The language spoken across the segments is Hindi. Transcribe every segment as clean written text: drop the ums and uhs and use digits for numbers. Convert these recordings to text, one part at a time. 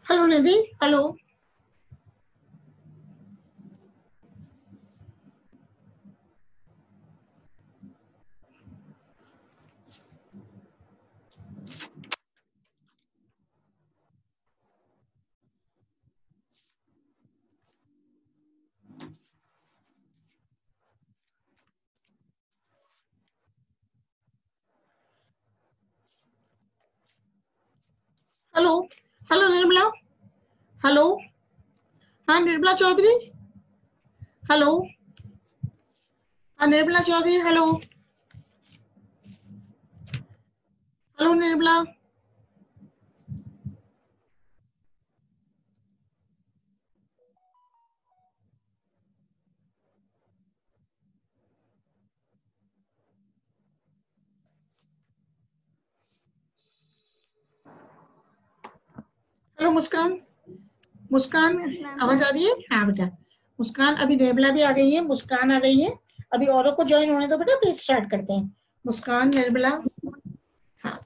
Hello Nidhi, hello. Hello, hello Nirmala, hello. हाँ निर्मला चौधरी, हेलो। हाँ Nirmala Chaudhary, hello. Hello Nirmala. Hello Muskan, Muskan आवाज आ रही है? हाँ बेटा। मुस्कान, अभी निर्मला भी आ गई है, मुस्कान आ गई है। अभी औरों को ज्वाइन होने दो बेटा, फिर स्टार्ट करते हैं। मुस्कान, निर्मला। हाँ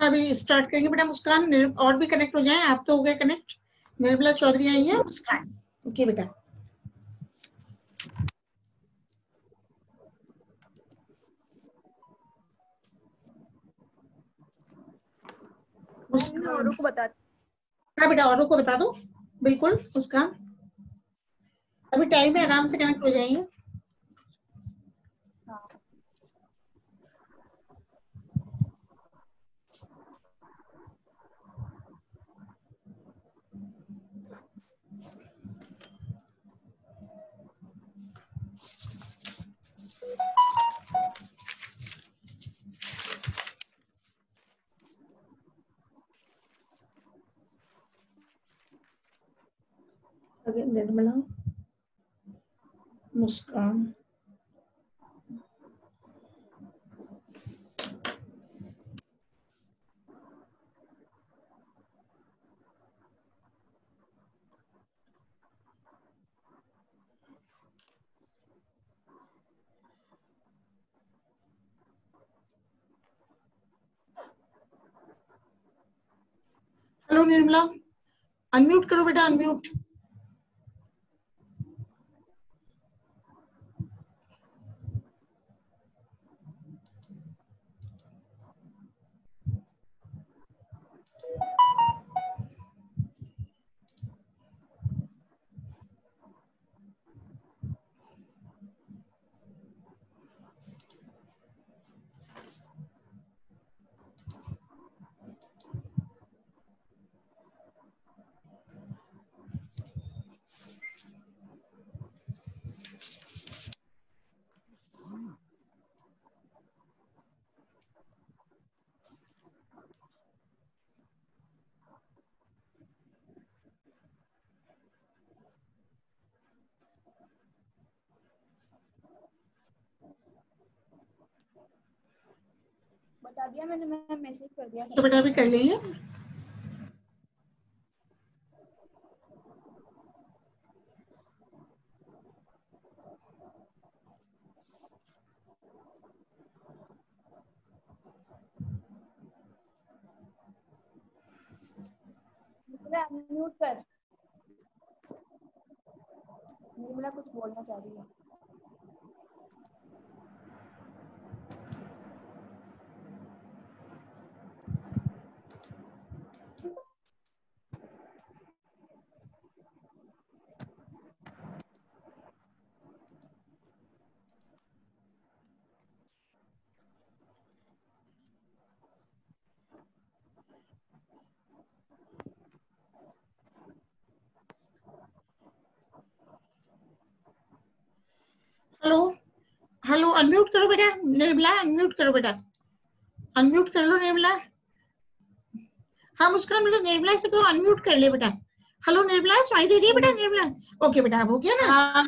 अभी स्टार्ट करेंगे बेटा। मुस्कान, और भी कनेक्ट हो जाए, आप तो हो गए कनेक्ट। निर्मला चौधरी आई है, मुस्कान। ओके बेटा। औरों को बता। हाँ बेटा, औरों को बता दो। बिल्कुल मुस्कान, अभी टाइम है, आराम से कनेक्ट हो जाएंगे। अभी निर्मला, मुस्कान। हेलो निर्मला, अनम्यूट करो बेटा, अनम्यूट। बता दिया मैंने, मैं मैसेज कर दिया तो बेटा अभी कर लेंगे। अनम्यूट कर। निर्मला कुछ बोलना चाह रही है। अनम्यूट करो बेटा निर्मला, अनम्यूट करो बेटा, अनम्यूट कर लो निर्मला। हाँ मुस्कान बेटा निर्मला से तो अनम्यूट कर ले बेटा। हेलो निर्मला, सुनाई दे रही है बेटा निर्मला? ओके बेटा, अब हो गया ना?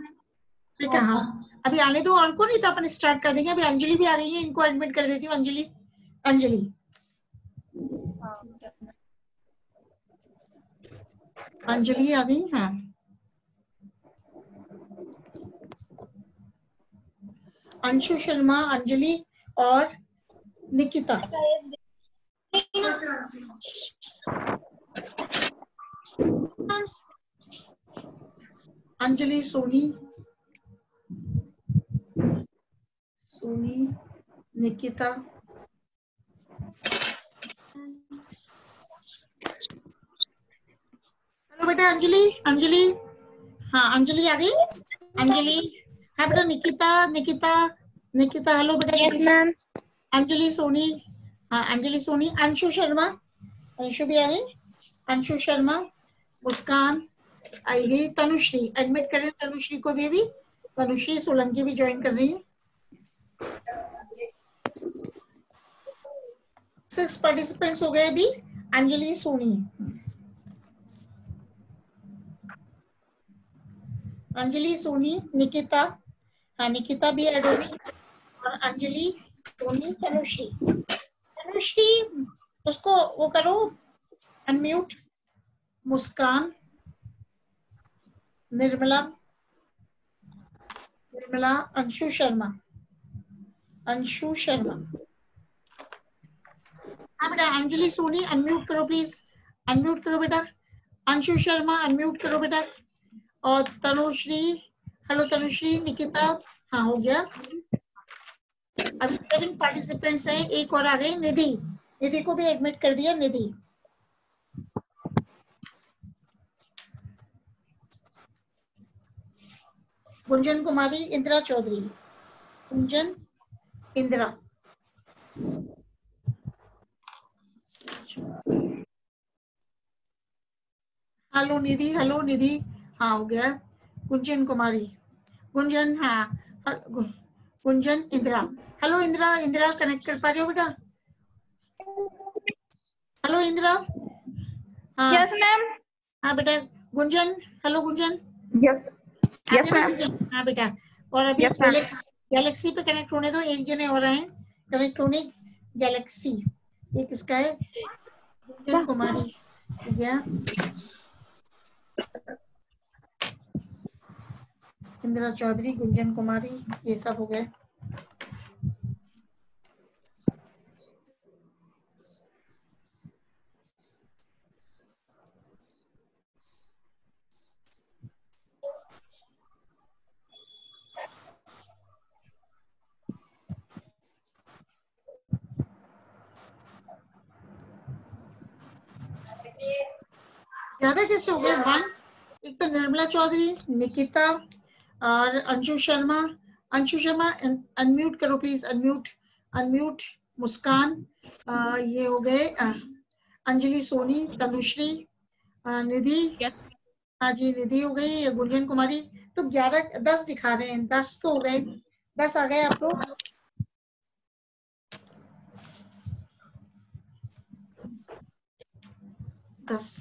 ठीक है हाँ, अभी आने दो और को, नहीं तो अपन स्टार्ट कर देंगे। अभी अंजलि भी आ गई है, इनको एडमिट कर देती हूँ। अंजलि, अंजलि, अंजलि आ गई। हाँ अंशु शर्मा, अंजलि और निकिता। अंजलि, सोनी, सोनी, निकिता, हेलो बेटा अंजलि, अंजलि, हाँ अंजलि आ गई। अंजलि, हाँ बेटा निकिता, निकिता, निकिता, हेलो बेटा निकिता। अंजलि, सोनी, हाँ अंजलि, सोनी, अंशु शर्मा, अंशु भी आ गई। अंशु शर्मा, मुस्कान आई गई। तनुश्री, एडमिट करें तनुश्री को भी। तनुश्री सोलंकी भी ज्वाइन कर रही है। 6 पार्टिसिपेंट्स हो गए अभी। अंजलि, सोनी, अंजलि, सोनी, निकिता, हाँ निकिता भी ऐड हो गई। और अंजलि, सोनी, तनुश्री, तनुश्री उसको वो करो अनम्यूट। मुस्कान, निर्मला, निर्मला, अंशु शर्मा, अंशु शर्मा, हाँ बेटा अंजलि, सोनी अनम्यूट करो प्लीज, अनम्यूट करो बेटा। अंशु शर्मा अनम्यूट करो बेटा। और तनुश्री, हेलो तनुश्री, निकिता, हाँ हो गया। अभी 7 पार्टिसिपेंट्स हैं, एक और आ गई निधि, निधि को भी एडमिट कर दिया। निधि, गुंजन कुमारी, इंदिरा चौधरी, गुंजन, इंदिरा, हेलो निधि, हेलो निधि, हाँ हो गया। गुंजन कुमारी, गुंजन, हाँ गुंजन, इंदिरा, हेलो इंदिरा, इंदिरा कनेक्ट कर पा रहे हो बेटा? हेलो इंदिरा, हाँ यस मैम। हाँ बेटा। Gunjan, hello Gunjan, yes yes ma'am. Gunjan, हाँ बेटा। और अभी यस मैम। गैलेक्सी पे कनेक्ट होने दो, एक जने और आए कनेक्ट होने। गैलेक्सी, ये किसका है? गुंजन कुमारी हो गया। इंदिरा चौधरी, गुंजन कुमारी, ये सब हो गए। ज्यादा कैसे हो गए? 1, एक तो निर्मला चौधरी, निकिता और अंशु शर्मा। अंशु शर्मा अनम्यूट करो प्लीज, अनम्यूट, अनम्यूट। मुस्कान, ये हो गए। अंजलि, सोनी, तनुश्री, निधि, यस हाँ जी निधि हो गई। गुंजन कुमारी, तो 11, 10 दिखा रहे हैं। 10 तो हो गए, 10 आ गए आप लोग। दस।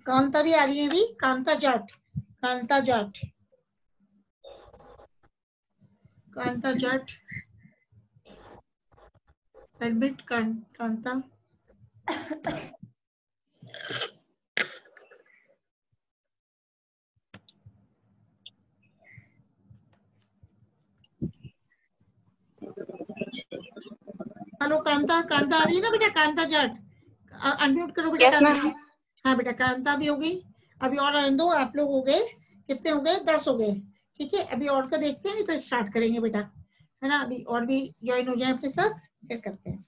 कांता भी आ रही है अभी, कांता जाट, कांता जाट, कांता जाट एडमिट, कांता, हेलो कांता, कांता आ रही है ना बेटा? कांता जाट अनम्यूट करो बेटा। Yes Kanta, ma'am. हाँ बेटा कांता भी हो गई। अभी और आने दो, आप लोग हो गए कितने? हो गए 10 हो गए। ठीक है, अभी और का देखते हैं, नहीं तो स्टार्ट करेंगे बेटा, है ना? अभी और भी ज्वाइन हो जाए अपने साथ, फिर करते हैं।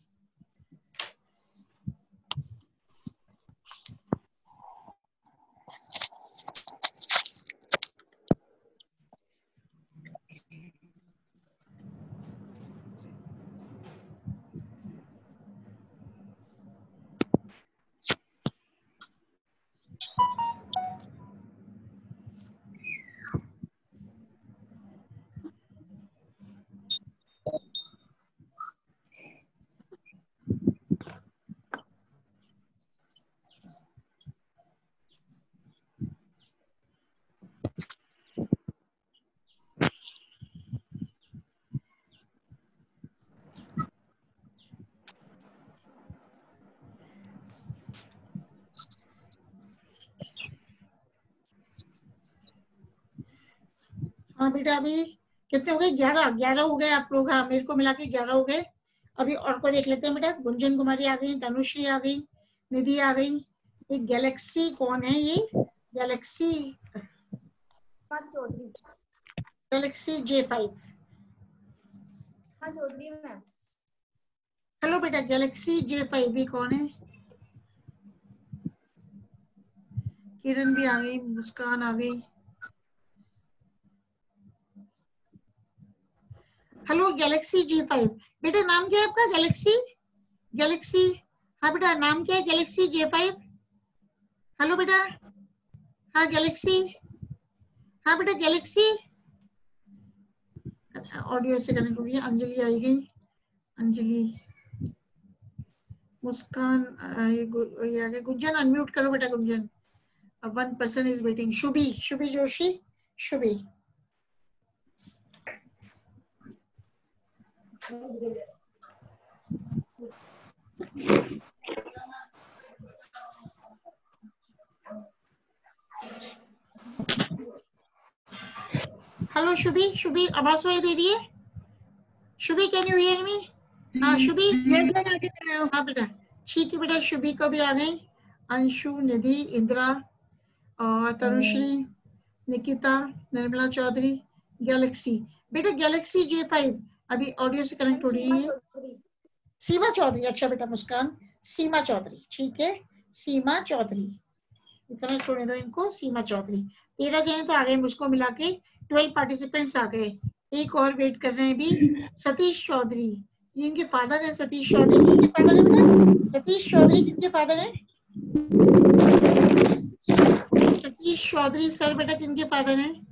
हाँ बेटा अभी कितने हो गए? 11 हो गए आप लोग। हाँ मेरे को मिला के 11 हो गए। अभी और को देख लेते हैं बेटा। गुंजन कुमारी आ गई, तनुश्री आ गई, निधि आ गई। ये गैलेक्सी कौन है? ये गैलेक्सी चौधरी। Galaxy J5। हाँ चौधरी मैम। हेलो बेटा, गैलेक्सी J5 भी कौन है? किरण भी आ गई, मुस्कान आ गई। हेलो गैलेक्सी J5 बेटा, नाम क्या है आपका? गैलेक्सी हाँ बेटा, नाम क्या है? Galaxy J5। हेलो बेटा, हाँ गैलेक्सी, हाँ बेटा गैलेक्सी। ऑडियो से कनेक्ट हो रही है। अंजलि आई गई, अंजलि, मुस्कान ये आ गए। गुंजन अनम्यूट करो बेटा, Gunjan. One person is waiting. Shubhi Joshi, Shubhi. Hello Shubhi आवाज सुनाई दे रही है? Shubhi can you hear me? हाँ शुभी। हाँ बेटा ठीक है बेटा। शुभी को भी आ गई। अंशु, निधि, इंदिरा और तनुश्री, निकिता, निर्मला चौधरी, गैलेक्सी। बेटा गैलेक्सी J5 अभी ऑडियो से कनेक्ट हो रही है। सीमा चौधरी, अच्छा बेटा मुस्कान, सीमा चौधरी, ठीक है। सीमा चौधरी कनेक्ट होने दो इनको। सीमा चौधरी 13 जने तो आ गए, मुझको मिला के 12 पार्टिसिपेंट्स आ गए। एक और वेट कर रहे हैं भी। सतीश चौधरी, ये इनके फादर है। सतीश चौधरी किनके फादर है बेटा? सतीश चौधरी किनके फादर है? सतीश चौधरी सर बेटा किनके फादर हैं?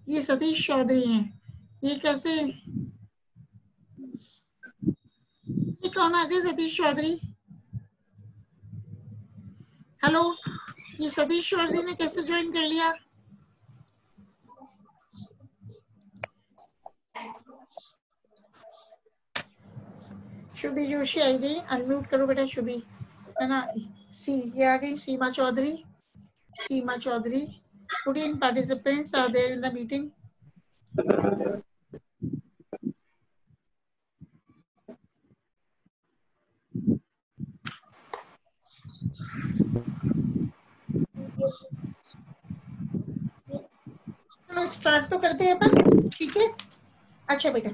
ये सतीश चौधरी हैं। ये कैसे, ये कौन आ गए? सतीश चौधरी, हेलो, ये सतीश चौधरी ने कैसे ज्वाइन कर लिया? शुभी जोशी आई गई, अनम्यूट करो बेटा शुभी, है ना। ये आ गई Seema Chaudhary, Seema Chaudhary. 14 participants are there in the meeting. चलो स्टार्ट तो करते हैं अपन, ठीक है। अच्छा बेटा,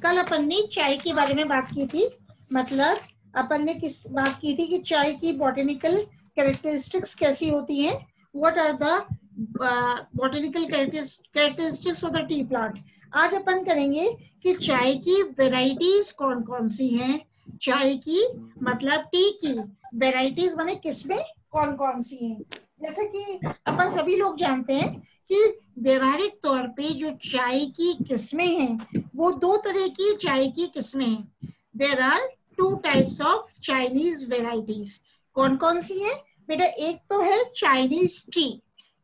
कल अपन ने चाय के बारे में बात की थी। मतलब अपन ने किस बात की थी कि चाय की बॉटनिकल कैरेक्टरिस्टिक्स कैसी होती हैं। What are the botanical characteristics of the tea plant. आज अपन करेंगे कि चाय की वेराइटीज कौन कौन सी हैं। चाय की मतलब टी की वेराइटीज माने किस्में कौन कौन सी हैं। जैसे कि अपन सभी लोग जानते हैं कि व्यवहारिक तौर पे जो चाय की किस्में हैं वो दो तरह की चाय की किस्में हैं। There are 2 types of Chinese varieties. कौन कौन सी है बेटा? एक तो है चाइनीज टी,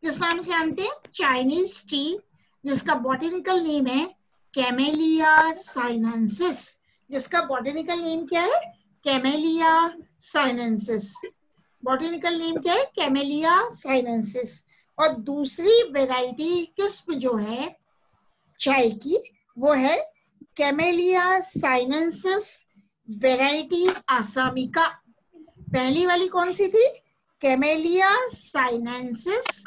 किस नाम से जानते हैं? चाइनीज टी, जिसका बॉटनिकल नेम है कैमेलिया साइनेंसिस। जिसका बॉटनिकल नेम क्या है? Camellia sinensis. बॉटनिकल नेम क्या है? Camellia sinensis. और दूसरी वैरायटी किस्म जो है चाय की वो है कैमेलिया साइनेंसिस वैरायटी असामिका। पहली वाली कौन सी थी? Camellia sinensis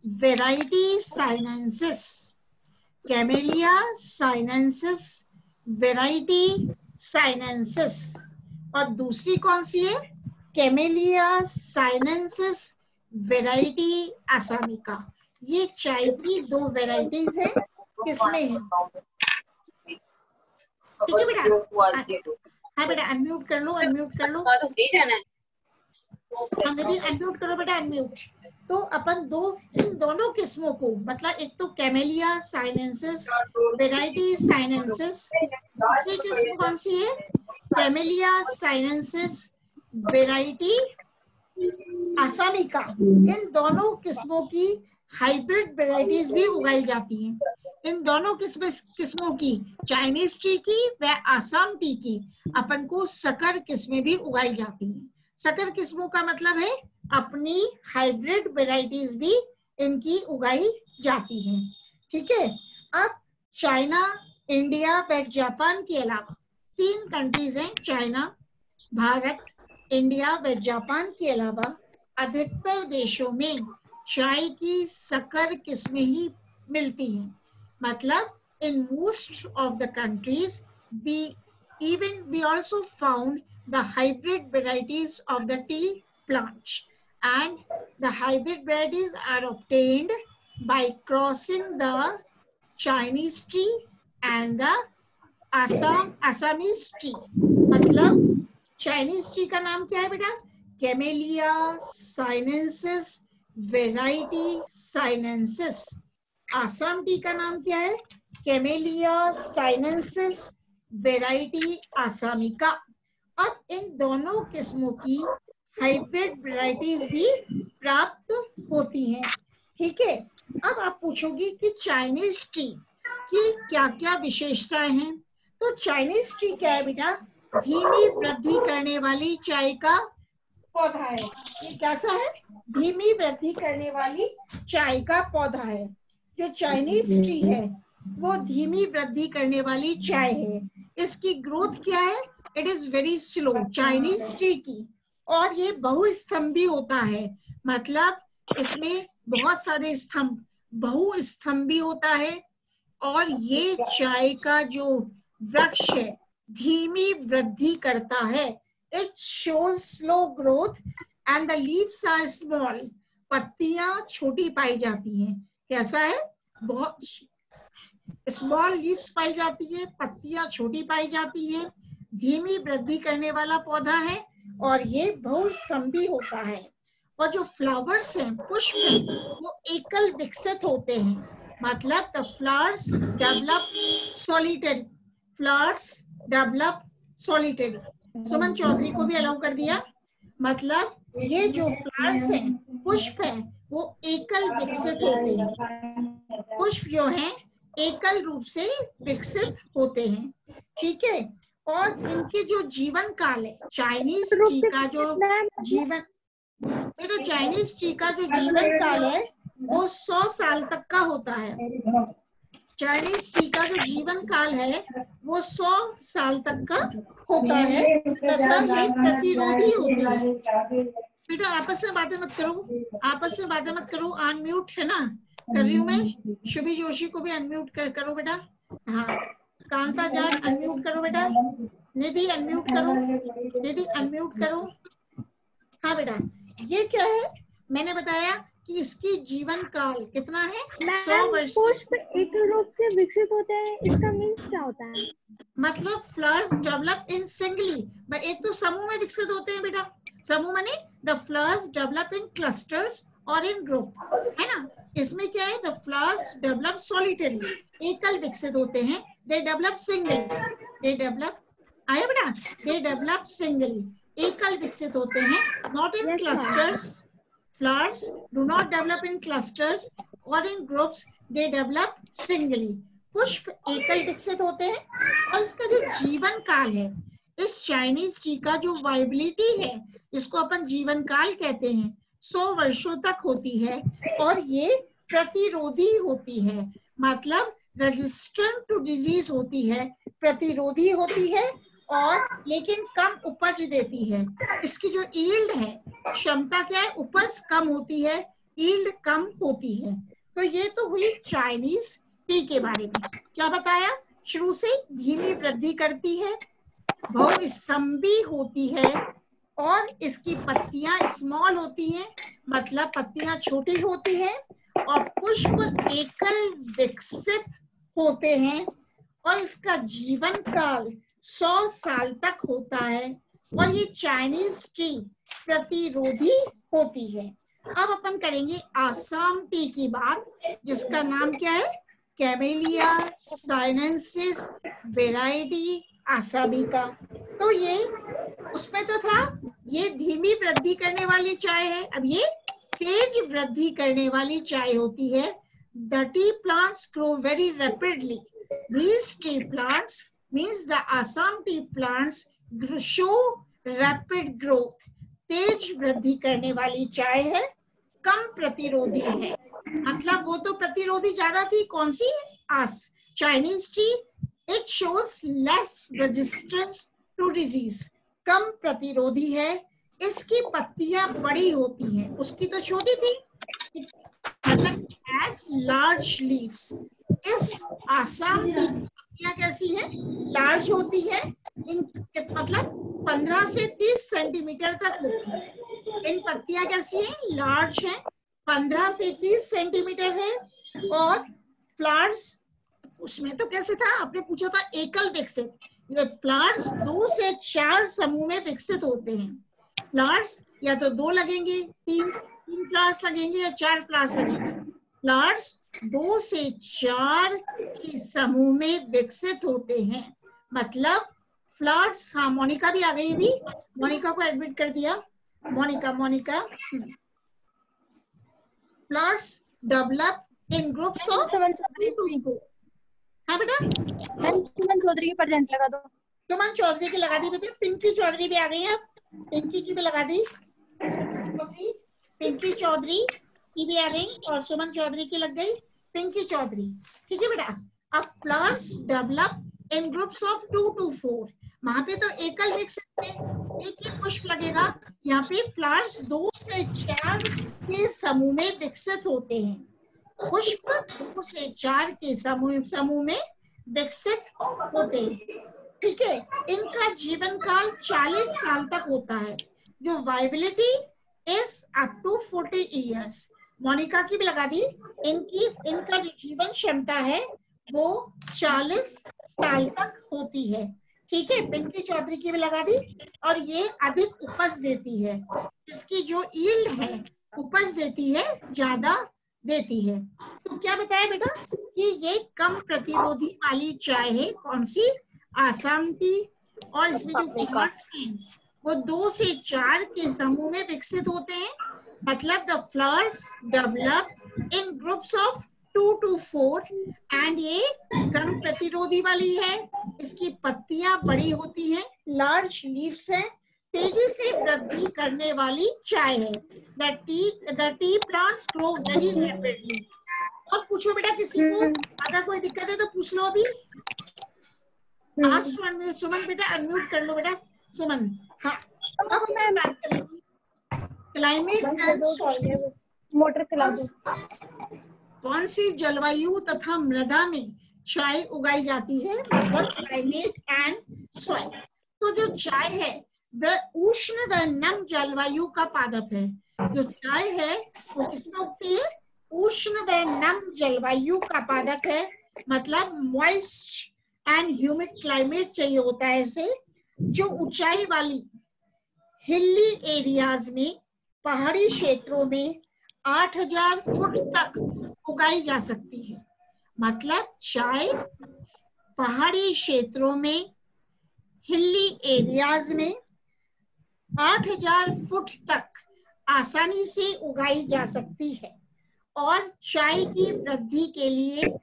variety sinensis, Camellia sinensis variety sinensis. और दूसरी कौन सी है? Camellia sinensis variety assamica. ये चाय की 2 वैरायटीज है। किसमें है? ठीक है बेटा। हाँ बेटा अनम्यूट कर लो, अनम्यूट कर लो। निधि अनम्यूट करो बेटा, अनम्यूट। तो अपन इन दोनों किस्मों को, मतलब एक तो कैमेलिया साइनेंसिस वैरायटी साइनेंसिस, दूसरी किस्म कौन सी है? Camellia sinensis variety assamica. इन दोनों किस्मों की हाइब्रिड वैरायटीज भी उगाई जाती हैं। इन दोनों किस्मों की, चाइनीज टी की व आसाम टी की, अपन को सकर किस्में भी उगाई जाती हैं। सकर किस्मों का मतलब है अपनी हाइब्रिड वैरायटीज भी इनकी उगाई जाती हैं। ठीक है। अब चाइना, इंडिया व जापान के अलावा 3 कंट्रीज हैं, चाइना, भारत, इंडिया व जापान के अलावा अधिकतर देशों में चाय की संकर किस्में ही मिलती हैं। मतलब in most of the countries we also found the hybrid varieties of the tea plant, and the hybrid varieties are obtained by crossing the Chinese tea and the Assamese tea। मतलब चाइनीज टी का नाम क्या है बेटा? Camellia sinensis variety sinensis. Assam tea का नाम क्या है? Camellia sinensis variety assamica. अब इन दोनों किस्मों की हाइब्रिड वेराइटीज भी प्राप्त होती हैं। ठीक है, अब आप पूछोगी कि चाइनीज टी की क्या क्या विशेषताएं हैं। तो चाइनीज टी क्या है बेटा? धीमी वृद्धि करने वाली चाय का पौधा है। ये कैसा है? धीमी वृद्धि करने वाली चाय का पौधा है। जो चाइनीज टी है वो धीमी वृद्धि करने वाली चाय है। इसकी ग्रोथ क्या है? It is very slow Chinese T की, और ये बहुस्तंभी होता है। मतलब इसमें बहुत सारे स्तंभ, बहुस्तंभी होता है। और ये चाय का जो वृक्ष है धीमी वृद्धि करता है। It shows slow growth and the leaves are small. पत्तियां छोटी पाई जाती हैं। कैसा है? बहुत स्मॉल लीव्स पाई जाती है, पत्तियां छोटी पाई जाती है, धीमी वृद्धि करने वाला पौधा है और ये बहुस्तंभी होता है। और जो फ्लावर्स हैं, पुष्प हैं, वो एकल विकसित होते हैं। मतलब the flowers develop solitary, flowers develop solitary. Suman Chaudhary को भी अलाउ कर दिया। मतलब ये जो फ्लावर्स हैं, पुष्प हैं, वो एकल विकसित होते हैं। पुष्प जो हैं एकल रूप से विकसित होते हैं। ठीक है, और इनके जो जीवन काल है, चाइनीज टी का जो जीवन, बेटा चाइनीज टी का जो जीवन काल है वो 100 साल तक का होता है। चाइनीज टी का जो जीवन काल है वो 100 साल तक का होता है तथा ये प्रतिरोधी होते हैं। बेटा आपस में बातें मत करो, आपस में बातें मत करो। अनम्यूट है ना, कर रही हूँ मैं। शुभी जोशी को भी अनम्यूट करो बेटा। हाँ, कांता जाट अनम्यूट करो बेटा। निधि अनम्यूट करो, निधि अनम्यूट करो। हाँ बेटा, ये क्या है? मैंने बताया कि इसकी जीवन काल कितना है? 100 वर्ष। पुष्प एकल रूप से विकसित होते हैं, इसका मीन्स क्या होता है? मतलब फ्लावर्स डेवलप इन सिंगली, एक तो समूह में विकसित होते हैं बेटा। समूह माने the flowers develop in clusters और इन ग्रुप, है ना। इसमें क्या है? द फ्लावर्स डेवलप सॉलिटरी, एकल विकसित होते हैं। They develop singly, they develop, आया बेटा, दे डेवलप सिंगली, एकल विकसित होते हैं, not in clusters. Flowers do not develop in clusters or in groups, they develop singly. पुष्प एकल विकसित होते हैं। और इसका जो जीवन काल है, इस चाइनीज टी का जो वाइबिलिटी है, जिसको अपन जीवन काल कहते हैं, 100 वर्षों तक होती है। और ये प्रतिरोधी होती है, मतलब रेजिस्टेंट टू डिजीज होती है, प्रतिरोधी होती है, और लेकिन कम उपज देती है। इसकी जो यील्ड है, क्षमता क्या है? उपज कम होती है, यील्ड कम होती है। तो ये तो हुई चाइनीज टी के बारे में। क्या बताया? शुरू से धीमी वृद्धि करती है, बहुस्तंभी होती है, और इसकी पत्तियां स्मॉल होती हैं, मतलब पत्तियां छोटी होती हैं, और पुष्प एकल विकसित होते हैं, और इसका जीवन काल 100 साल तक होता है। और ये चाइनीज टी प्रतिरोधी होती है। अब अपन करेंगे आसाम टी की बात, जिसका नाम क्या है? Camellia sinensis variety assamica. तो ये उसमें तो था, ये धीमी वृद्धि करने वाली चाय है। अब ये तेज वृद्धि करने वाली चाय होती है। The T plants grow very rapidly. These tea plants means the Assam tea plants show rapid growth. तेज वृद्धि करने वाली चाय है। कम प्रतिरोधी है। मतलब वो तो प्रतिरोधी ज्यादा थी, कौन सी? Chinese tea. It shows less resistance to disease, कम प्रतिरोधी है। इसकी पत्तियां बड़ी होती हैं, उसकी तो छोटी थी। मतलब एज लार्ज लीव्स। इस आसाम की पत्तियां कैसी हैं? लार्ज होती है। इन मतलब 15 से 30 सेंटीमीटर तक होती है। इन पत्तियां कैसी हैं? लार्ज हैं, 15 से 30 सेंटीमीटर है। और फ्लावर्स उसमें तो कैसे था, आपने पूछा था एकल विकसित। फ्लावर्स 2 से 4 समूह में विकसित होते हैं। फ्लावर्स या तो 2 लगेंगे, 3 फ्लावर्स लगेंगे या 4 फ्लावर्स लगेंगे। फ्लावर्स 2 से 4 के समूह में विकसित होते हैं। मतलब फ्लावर्स, हाँ मोनिका भी आ गई, भी मोनिका को एडमिट कर दिया। मोनिका flowers develop in groups of 2 to 4। हाँ बेटा, सुमन चौधरी की प्रेजेंट लगा दो। सुमन चौधरी की लगा दी बेटा। पिंकी चौधरी भी आ गई है, पिंकी की भी लगा दी। पिंकी चौधरी की भी आ गई और सुमन चौधरी की लग गई। पिंकी चौधरी, ठीक है बेटा। अब flowers develop in groups of 2 to 4। वहां पे तो एकल विकसित में एक ही पुष्प लगेगा, यहाँ पे फ्लावर्स 2 से 4 के समूह में विकसित होते हैं। पुष्प 2 से 4 के समूह में विकसित होते हैं, ठीक है। इनका जीवन काल 40 साल तक होता है। जो viability is up to 40 years. मोनिका की भी लगा दी। इनका जो जीवन क्षमता है वो 40 साल तक होती है, ठीक है। पिंकी चौधरी की भी लगा दी। और ये अधिक उपज देती है, इसकी जो यील्ड है, उपज देती है, ज्यादा देती है। तो क्या बताया बेटा कि ये कम प्रतिरोधी वाली चाय है, कौन सी? आसाम टी। और इसमें जो फ्लावर्स हैं वो 2 से 4 के समूह में विकसित होते हैं। मतलब the flowers develop in groups of 2 to 4 and ये कम प्रतिरोधी वाली है। इसकी पत्तियां बड़ी होती हैं, लार्ज लीव्स है, तेजी से वृद्धि करने वाली चाय है। The T plants grow very rapidly. और पूछो बेटा किसी को, अगर कोई दिक्कत है तो पूछ लो अभी। लास्ट वन में सुमन बेटा अनम्यूट कर लो बेटा, सुमन। हाँ, अब मैं बात करेंगे क्लाइमेट एंड सॉइल। मोटर चला दो। कौन सी जलवायु तथा मृदा में चाय उगाई जाती है? मतलब क्लाइमेट एंड सॉइल। तो जो चाय है वह उष्ण व नम जलवायु का पादप है। जो चाय है वो किसमें उगती है? उष्ण व नम जलवायु का पादप है। मतलब मॉइस्ट एंड ह्यूमिड क्लाइमेट चाहिए होता है इसे। जो ऊंचाई वाली हिली एरियाज में, पहाड़ी क्षेत्रों में 8000 फुट तक उगाई जा सकती है। मतलब चाय पहाड़ी क्षेत्रों में, हिली एरियाज में 8000 फुट तक आसानी से उगाई जा सकती है। और चाय की वृद्धि के लिए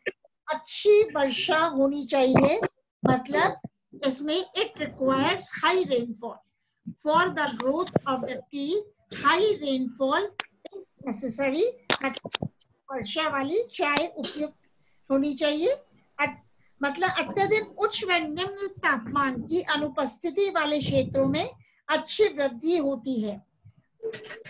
अच्छी वर्षा होनी चाहिए। मतलब इसमें it requires high rainfall for the growth of the T. High rainfall is necessary. मतलब वर्षा वाली चाय उपयुक्त होनी चाहिए। मतलब अत्यधिक उच्च व निम्न तापमान की अनुपस्थिति वाले क्षेत्रों में अच्छी वृद्धि होती है।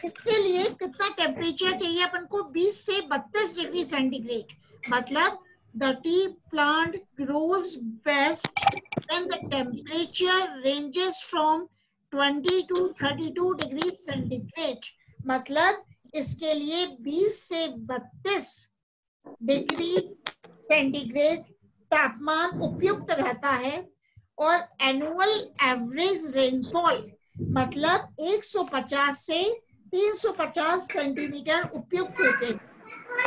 इसके लिए कितना टेम्परेचर चाहिए अपन को? 20 से 32 डिग्री सेंटीग्रेड। मतलब the tea plant grows best when the temperature ranges from 20 to 32 degrees centigrade। मतलब इसके लिए 20 से 32 डिग्री सेंटीग्रेड तापमान उपयुक्त रहता है। और एनुअल एवरेज रेनफॉल मतलब 150 से 350 सेंटीमीटर उपयुक्त होते हैं।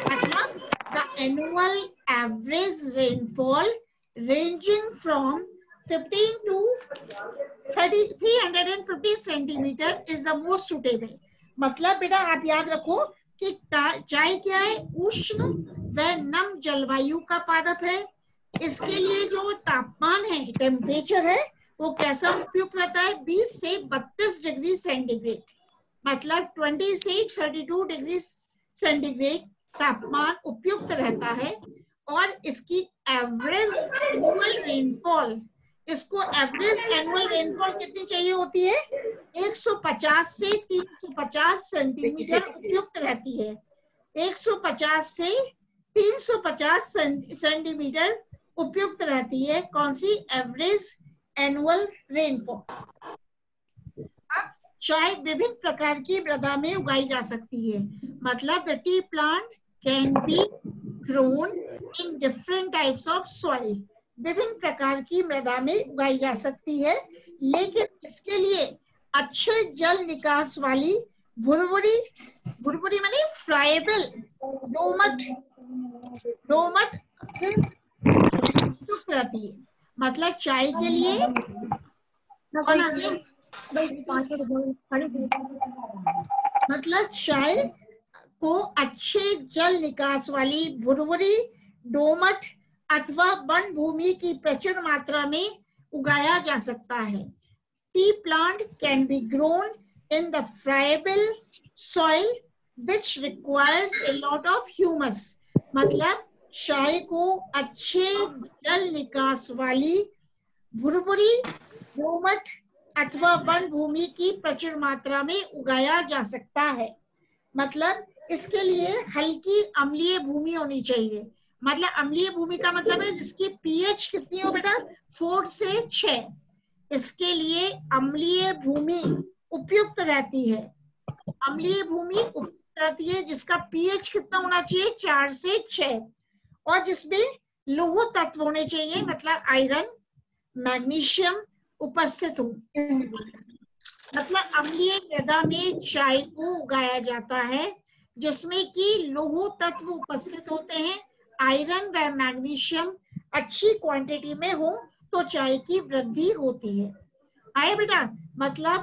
मतलब the annual average rainfall ranging from 15 to 350 centimeter is the most suitable। मतलब बेटा आप याद रखो कि चाय क्या है? उष्ण व नम जलवायु का पादप है। इसके लिए जो तापमान है, टेम्परेचर है, वो कैसा उपयुक्त रहता है? 20 से 32 डिग्री सेंटीग्रेड। मतलब 20 से 32 डिग्री सेंटीग्रेड तापमान उपयुक्त रहता है और इसकी एवरेज एनुअल रेनफॉल, इसको एवरेज एनुअल रेनफॉल कितनी चाहिए होती है? 150 से 350 सेंटीमीटर उपयुक्त रहती है। 150 से 350 सेंटीमीटर उपयुक्त रहती है। कौन सी? Average annual rainfall. अब चाय विभिन्न प्रकार की मृदा में उगाई जा सकती है। मतलब the tea plant can B grown in different types of soil, विभिन्न प्रकार की मृदा में उगाई जा सकती है, लेकिन इसके लिए अच्छे जल निकास वाली भुरभुरी, भुरभुरी माने फ्राइबल दोमट उपयुक्त रहती है। मतलब चाय के लिए मतलब चाय को अच्छे जल निकास वाली भुरभुरी, दोमट अथवा वन भूमि की प्रचुर मात्रा में उगाया जा सकता है। T plant can B grown in the friable soil which requires a lot of humus. मतलब चाय को अच्छे जल निकास वाली भुरभुरी, दोमट अथवा वन भूमि की प्रचुर मात्रा में उगाया जा सकता है। मतलब इसके लिए हल्की अम्लीय भूमि होनी चाहिए। मतलब अम्लीय भूमि का मतलब है जिसकी पीएच कितनी हो बेटा? 4 से 6। इसके लिए अम्लीय भूमि उपयुक्त रहती है। अम्लीय भूमि उपयुक्त रहती है जिसका पीएच कितना होना चाहिए? 4 से 6, और जिसमें लौह तत्व होने चाहिए, मतलब आयरन, मैग्नीशियम उपस्थित हो। मतलब अम्लीय मृदा में चाय को उगाया जाता है जिसमें कि लौह तत्व उपस्थित होते हैं, आयरन व मैग्नीशियम अच्छी क्वांटिटी में हो तो चाय की वृद्धि होती है। आए बेटा? मतलब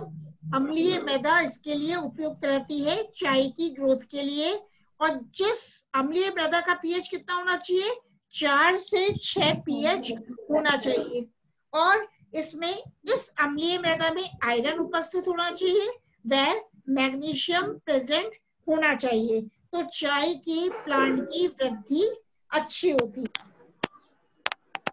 अम्लीय मृदा इसके लिए उपयुक्त रहती है चाय की ग्रोथ के लिए, और जिस अम्लीय मृदा का पीएच कितना होना चाहिए? 4 से 6 पीएच होना चाहिए, और इसमें इस अम्लीय मृदा में आयरन उपस्थित होना चाहिए व मैग्नीशियम प्रेजेंट होना चाहिए, तो चाय की प्लांट की वृद्धि अच्छी होती है।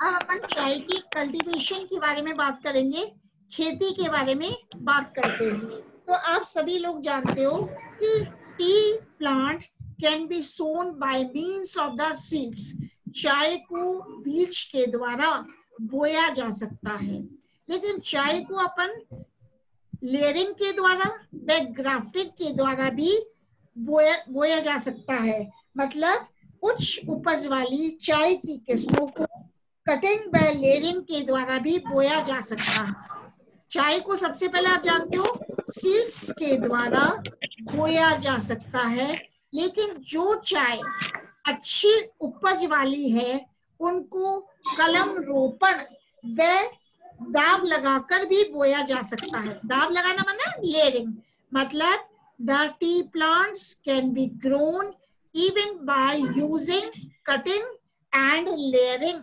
अब अपन चाय की कल्टीवेशन के बारे में बात करेंगे, खेती के बारे में बात करते हैं। तो आप सभी लोग जानते हो कि tea plant can be sown by means of the seeds. चाय को बीज के द्वारा बोया जा सकता है, लेकिन चाय को अपन लेयरिंग के द्वारा व ग्राफ्टिंग के द्वारा भी बोया जा सकता है। मतलब उच्च उपज वाली चाय की किस्मों को कटिंग व लेयरिंग के द्वारा भी बोया जा सकता है। चाय को सबसे पहले आप जानते हो सीड्स के द्वारा बोया जा सकता है, लेकिन जो चाय अच्छी उपज वाली है उनको कलम रोपण व दाब लगाकर भी बोया जा सकता है। दाब लगाना मतलब लेयरिंग। मतलब the T plants can be grown even by using cutting and layering.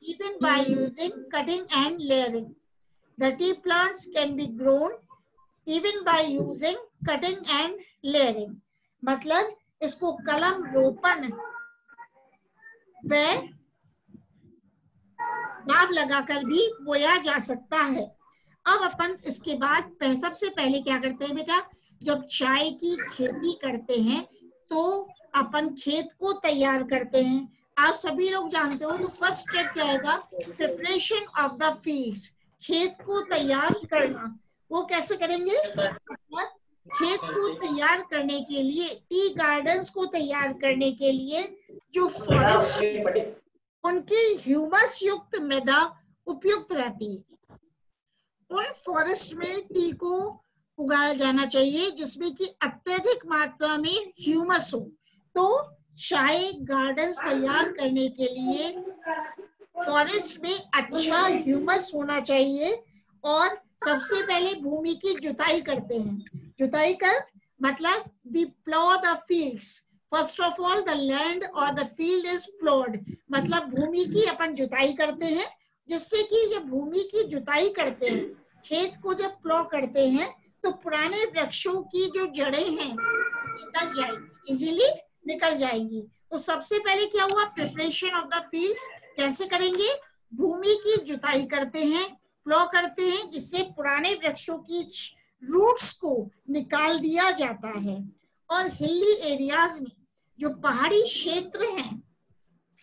Even by using cutting and layering, the tea plants can be grown even by using cutting and layering. मतलब इसको कलम रोपण व दाब लगाकर भी बोया जा सकता है। अब अपन इसके बाद सबसे पहले क्या करते हैं बेटा? जब चाय की खेती करते हैं तो अपन खेत को तैयार करते हैं। आप सभी लोग जानते हो तो फर्स्ट स्टेप क्या आएगा? प्रिपरेशन ऑफ द फील्ड्स, खेत को तैयार करना। वो कैसे करेंगे? मतलब खेत को तैयार करने के लिए, टी गार्डन्स को तैयार करने के लिए जो फॉरेस्ट, उनकी ह्यूमस युक्त मृदा उपयुक्त रहती है। उन फॉरेस्ट में टी को उगाया जाना चाहिए जिसमें कि अत्यधिक मात्रा में ह्यूमस हो। तो चाय गार्डन्स तैयार करने के लिए फॉरेस्ट में अच्छा ह्यूमस होना चाहिए, और सबसे पहले भूमि की जुताई करते हैं। जुताई कर मतलब we plough the fields. First of all the land और द फील्ड इज प्लॉड। मतलब भूमि की अपन जुताई करते हैं, जिससे कि जब भूमि की जुताई करते हैं, खेत को जब प्लॉ करते हैं, तो पुराने वृक्षों की जो जड़ें हैं निकल जाएगी, इजीली निकल जाएगी। तो सबसे पहले क्या हुआ, प्रिपरेशन ऑफ द फील्ड्स कैसे करेंगे, भूमि की जुताई करते हैं, प्लो करते हैं, जिससे पुराने वृक्षों की रूट्स को निकाल दिया जाता है। और हिली एरियाज में, जो पहाड़ी क्षेत्र हैं,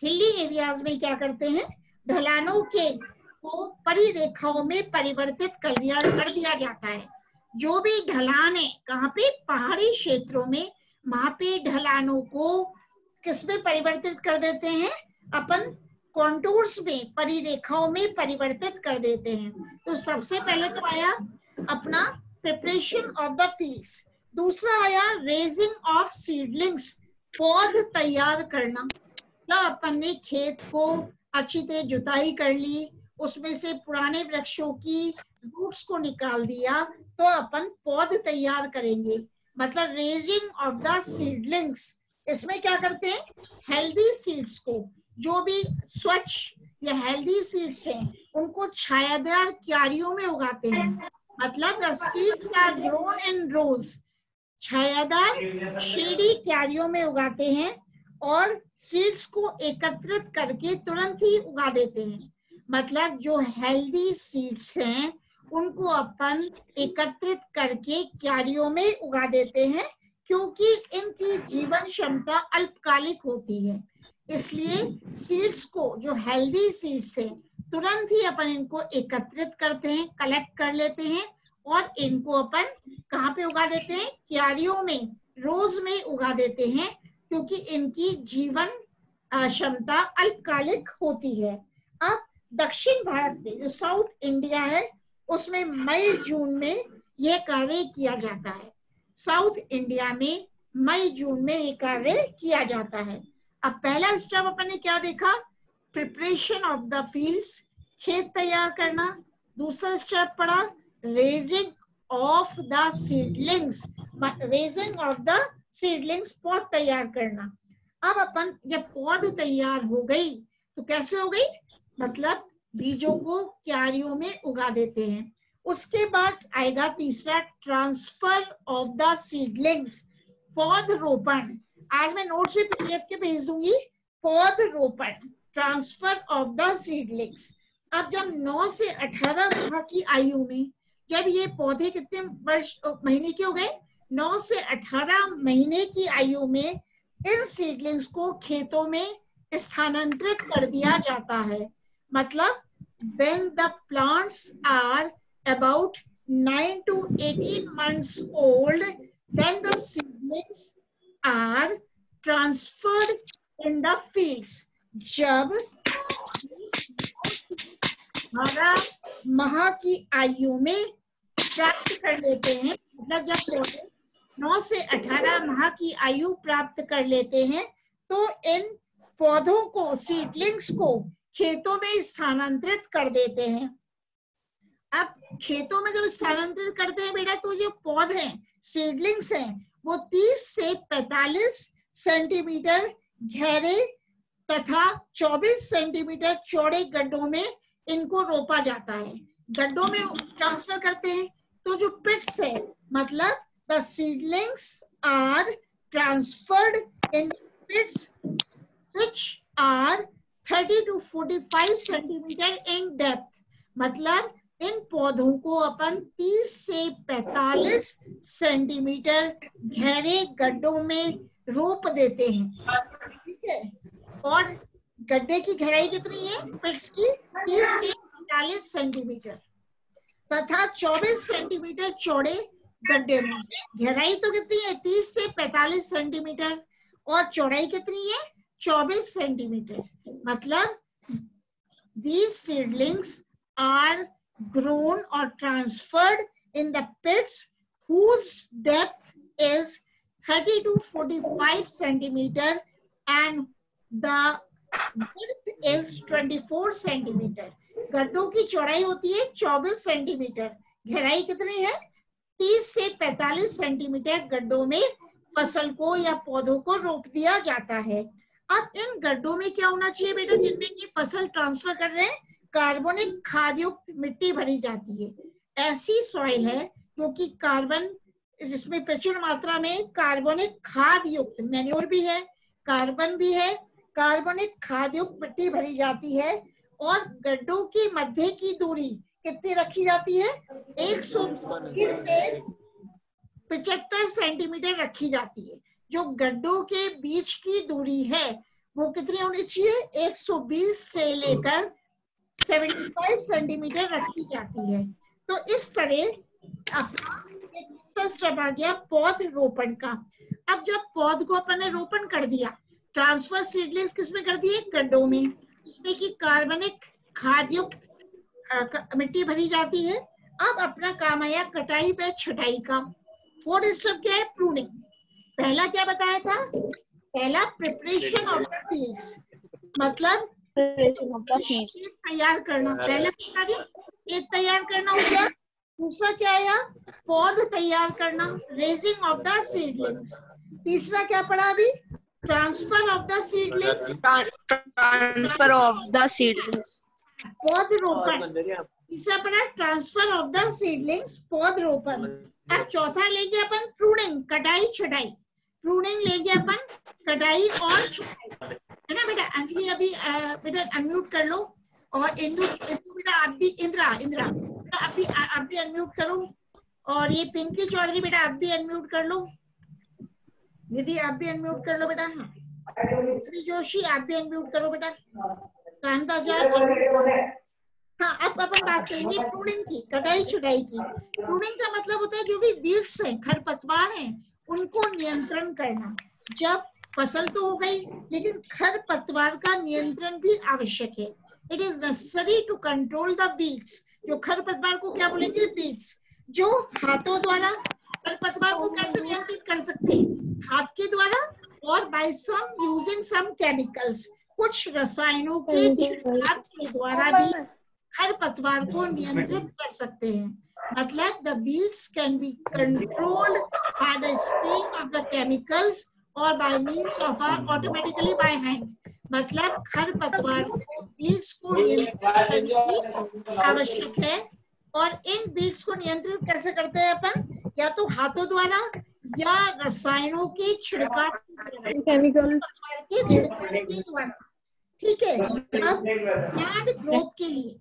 हिली एरियाज में क्या करते हैं, ढलानों के को परिरेखाओं में परिवर्तित कर दिया जाता है। जो भी ढलान है, कहाँ पे, पहाड़ी क्षेत्रों में, वहां पे ढलानों को किसमें परिवर्तित कर देते हैं, अपन कॉन्टूर्स में, परिरेखाओं में परिवर्तित कर देते हैं। तो सबसे पहले तो आया अपना प्रिपरेशन ऑफ द फील्ड्स, दूसरा आया रेजिंग ऑफ सीडलिंग्स, पौध तैयार करना। तो अपन ने खेत को अच्छी तरह जुताई कर ली, उसमें से पुराने वृक्षों की रूट्स को निकाल दिया, तो अपन पौध तैयार करेंगे, मतलब रेजिंग ऑफ द सीडलिंग्स। इसमें क्या करते हैं, हेल्दी सीड्स को, जो भी स्वच्छ या हेल्दी सीड्स हैं, उनको छायादार क्यारियों में उगाते हैं, मतलब the seeds are grown in rows, छायादार शेडी क्यारियों में उगाते हैं, और सीड्स को एकत्रित करके तुरंत ही उगा देते हैं। मतलब जो हेल्दी सीड्स हैं उनको अपन एकत्रित करके क्यारियों में उगा देते हैं, क्योंकि इनकी जीवन क्षमता अल्पकालिक होती है। इसलिए सीड्स को, जो हेल्दी सीड्स हैं, तुरंत ही अपन इनको एकत्रित करते हैं, कलेक्ट कर लेते हैं, और इनको अपन कहाँ पे उगा देते हैं, क्यारियों में, रोज में उगा देते हैं, क्योंकि इनकी जीवन क्षमता अल्पकालिक होती है। अब दक्षिण भारत में, जो साउथ इंडिया है, उसमें मई जून में यह कार्य किया जाता है। साउथ इंडिया में मई जून में ये कार्य किया जाता है। अब पहला स्टेप अपन ने क्या देखा, प्रिपरेशन ऑफ द फील्ड्स, खेत तैयार करना। दूसरा स्टेप पड़ा raising of the seedlings, raising of the seedlings, पौध तैयार करना। अब अपन जब पौध तैयार हो गई तो कैसे हो गई, मतलब बीजों को क्यारियों में उगा देते हैं। उसके बाद आएगा तीसरा, ट्रांसफर ऑफ द सीडलिंग्स, पौध रोपण। आज मैं नोट्स भी पीडीएफ के भेज दूंगी। पौध रोपण, ट्रांसफर ऑफ द सीडलिंग्स। अब जब 9 से 18 माह की आयु में, जब ये पौधे कितने महीने के हो गए, 9 से 18 महीने की आयु में इन सीडलिंग्स को खेतों में स्थानांतरित कर दिया जाता है। मतलब when the plants are about 9 to 18 months old, then the seedlings are transferred in the fields. जब 12 माह की आयु में प्राप्त कर लेते हैं, मतलब जब पौधे 9 से 18 माह की आयु प्राप्त कर लेते हैं, तो इन पौधों को, सीडलिंग्स को खेतों में स्थानांतरित कर देते हैं। अब खेतों में जब स्थानांतरित करते हैं बेटा, तो जो पौधे हैं, सीडलिंग्स हैं, वो 30 से 45 सेंटीमीटर गहरे तथा 24 सेंटीमीटर चौड़े गड्ढों में इनको रोपा जाता है। गड्ढों में ट्रांसफर करते हैं। तो जो पिट्स है, मतलब the seedlings are transferred in pits which are 30 to 45 centimetre in depth. मतलब इन पौधों को अपन 30 से 45 सेंटीमीटर गहरे गड्ढों में रोप देते हैं, ठीक है। और गड्ढे की गहराई कितनी है, पिट्स की 30 से 45 सेंटीमीटर तथा 24 सेंटीमीटर चौड़े गड्ढे में। गहराई तो कितनी है, 30 से 45 सेंटीमीटर, और चौड़ाई कितनी है, 24 सेंटीमीटर। मतलब these seedlings are grown or transferred in the pits whose depth is 30 to 45 centimeter and the width is 24 centimeter. गड्ढों की चौड़ाई होती है 24 सेंटीमीटर, गहराई कितनी है, 30 से 45 सेंटीमीटर गड्ढों में फसल को या पौधों को रोप दिया जाता है। अब इन गड्ढों में क्या होना चाहिए बेटा, जिनमें की फसल ट्रांसफर कर रहे हैं, कार्बनिक खाद युक्त मिट्टी भरी जाती है। ऐसी सॉइल है जो कि कार्बन जिसमें प्रचुर मात्रा में कार्बनिक खाद युक्त मैन्योर भी है, कार्बन भी है, कार्बनिक खाद युक्त मिट्टी भरी जाती है और गड्ढों की मध्य की दूरी कितनी रखी जाती है? 120 से 75 सेंटीमीटर रखी जाती है। जो गड्ढों के बीच की दूरी है वो कितनी होनी चाहिए? 120 से लेकर 75 सेंटीमीटर रखी जाती है। तो इस तरह अपना एक स्टेप आ गया पौध रोपण का। अब जब पौध को अपन ने रोपण कर दिया, ट्रांसफर सीडलिंग्स किसमें कर दिए? गड्ढों में, इसमें की कार्बनिक खाद युक्त मिट्टी भरी जाती है। अब अपना काम आया कटाई व छटाई का। फोर्थ स्टेप क्या है? प्रूनिंग। पहला क्या बताया था? पहला प्रिपरेशन ऑफ द सीड्स, मतलब तैयार करना। पहला एक तैयार करना हो गया। दूसरा क्या आया? पौध तैयार करना, रेजिंग ऑफ द सीडलिंग्स। तीसरा क्या पढ़ा अभी? Transfer of the seedlings, transfer of the seedlings, पौध रोपण। तीसरा पढ़ा ट्रांसफर ऑफ द सीडलिंग्स, पौध रोपण। अब चौथा लेंगे अपन प्रूनिंग, कटाई छटाई। प्रूनिंग लेंगे अपन कटाई और छटाई, है ना बेटा? अंजलि अभी बेटा अनम्यूट कर लो, और इंदु बेटा आप भी, इंद्रा आप भी अनम्यूट करो, और ये पिंकी चौधरी बेटा आप भी अनम्यूट कर लो, दीदी आप भी अनम्यूट कर लो बेटा, जोशी आप भी अनम्यूट करो बेटा, कांता जाट। हाँ, अब अपन बात करेंगे प्रूनिंग की, कटाई छटाई की। प्रूनिंग का मतलब होता है जो भी वीड्स हैं, खरपतवार हैं, उनको नियंत्रण करना। जब फसल तो हो गई, लेकिन खरपतवार का नियंत्रण भी आवश्यक है। It is necessary to control the weeds. जो खरपतवार को क्या बोलेंगे? वीड्स। जो हाथों द्वारा खरपतवार को कैसे नियंत्रित कर सकते हैं? हाथ के द्वारा, और बाय सम यूजिंग सम केमिकल्स, कुछ रसायनों के छिड़काव के द्वारा भी खरपतवार को नियंत्रित कर सकते हैं। मतलब the weeds can be controlled by the spraying of the chemicals और by means of automatically by hand. मतलब खरपतवार को वीड्स को नियंत्रित करने की आवश्यक है। और इन वीड्स को नियंत्रित कैसे करते हैं अपन? या तो हाथों द्वारा या रसायनों के छिड़काव केमिकल के छिड़काव के द्वारा। ठीक है। अब प्लांट ग्रोथ के लिए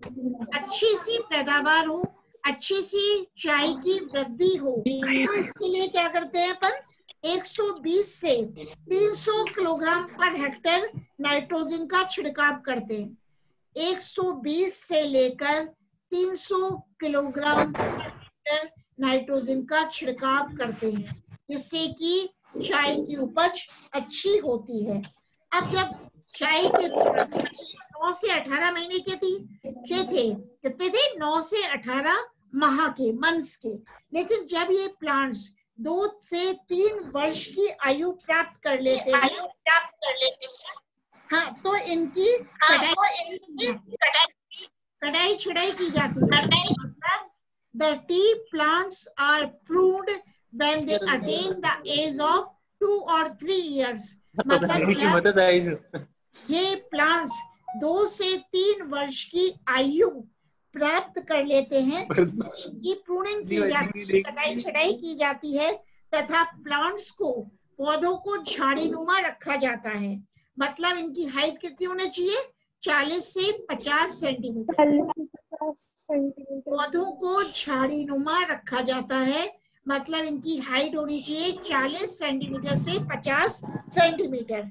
अच्छी सी पैदावार हो, अच्छी सी चाय की वृद्धि हो, तो इसके लिए क्या करते हैं अपन? 120 से 300 किलोग्राम पर हेक्टेयर नाइट्रोजन का छिड़काव करते हैं। 120 से लेकर 300 किलोग्राम पर हेक्टेयर नाइट्रोजन का छिड़काव करते हैं, जिससे कि चाय की उपज अच्छी होती है। अब जब चाय के 9 से 18 महीने के थे, कितने थे? 9 से 18 माह के, मंथ्स के। लेकिन जब ये प्लांट्स 2 से 3 वर्ष की आयु प्राप्त कर लेते हैं, हाँ, तो इनकी कटाई छटाई की जाती है। मतलब the tea plants are pruned when they attain the age of 2 or 3 years। मतलब ये प्लांट्स 2 से 3 वर्ष की आयु प्राप्त कर लेते हैं, इनकी प्रूनिंग की जाती है, कटाई छटाई की जाती है, तथा प्लांट्स को, पौधों को झाड़ीनुमा रखा जाता है। मतलब इनकी हाइट कितनी होनी चाहिए? 40 से 50 सेंटीमीटर। पौधों को झाड़ीनुमा रखा जाता है, मतलब इनकी हाइट होनी चाहिए 40 सेंटीमीटर से 50 सेंटीमीटर।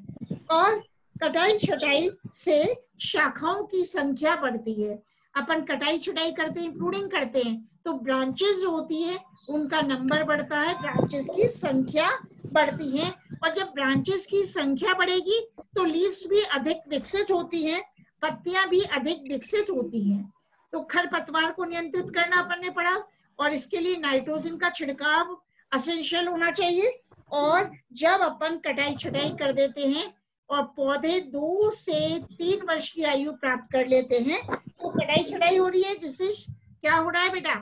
और कटाई छटाई से शाखाओं की संख्या बढ़ती है। अपन कटाई छटाई करते हैं, प्रूनिंग करते हैं, तो ब्रांचेस जो होती है उनका नंबर बढ़ता है, ब्रांचेस की संख्या बढ़ती है। और जब ब्रांचेस की संख्या बढ़ेगी तो लीव्स भी अधिक विकसित होती हैं, पत्तियां भी अधिक विकसित होती हैं। तो खरपतवार को नियंत्रित करना अपन ने पढ़ा, और इसके लिए नाइट्रोजन का छिड़काव एसेंशियल होना चाहिए। और जब अपन कटाई छटाई कर देते हैं और पौधे 2 से 3 वर्ष की आयु प्राप्त कर लेते हैं, तो कटाई छटाई हो रही है, जिससे क्या हो रहा है बेटा?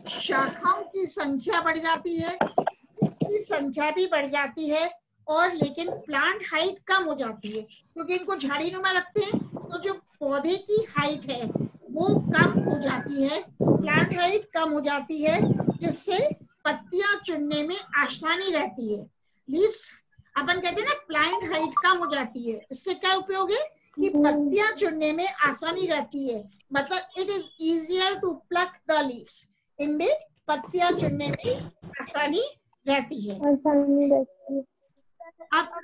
शाखाओं की संख्या बढ़ जाती है, की संख्या भी बढ़ जाती है, और लेकिन प्लांट हाइट कम हो जाती है, क्योंकि इनको झाड़ीनुमा रखते हैं। तो जो पौधे की हाइट है वो कम हो जाती है, प्लांट हाइट कम हो जाती है, जिससे पत्तियां चुनने में आसानी रहती है। लीव्स अपन कहते हैं ना प्लांट हाइट कम हो जाती है, इससे क्या उपयोग है कि पत्तियां चुनने में आसानी रहती है, मतलब it is easier to pluck the leaves. इनमें पत्तियां चुनने में आसानी रहती है। अब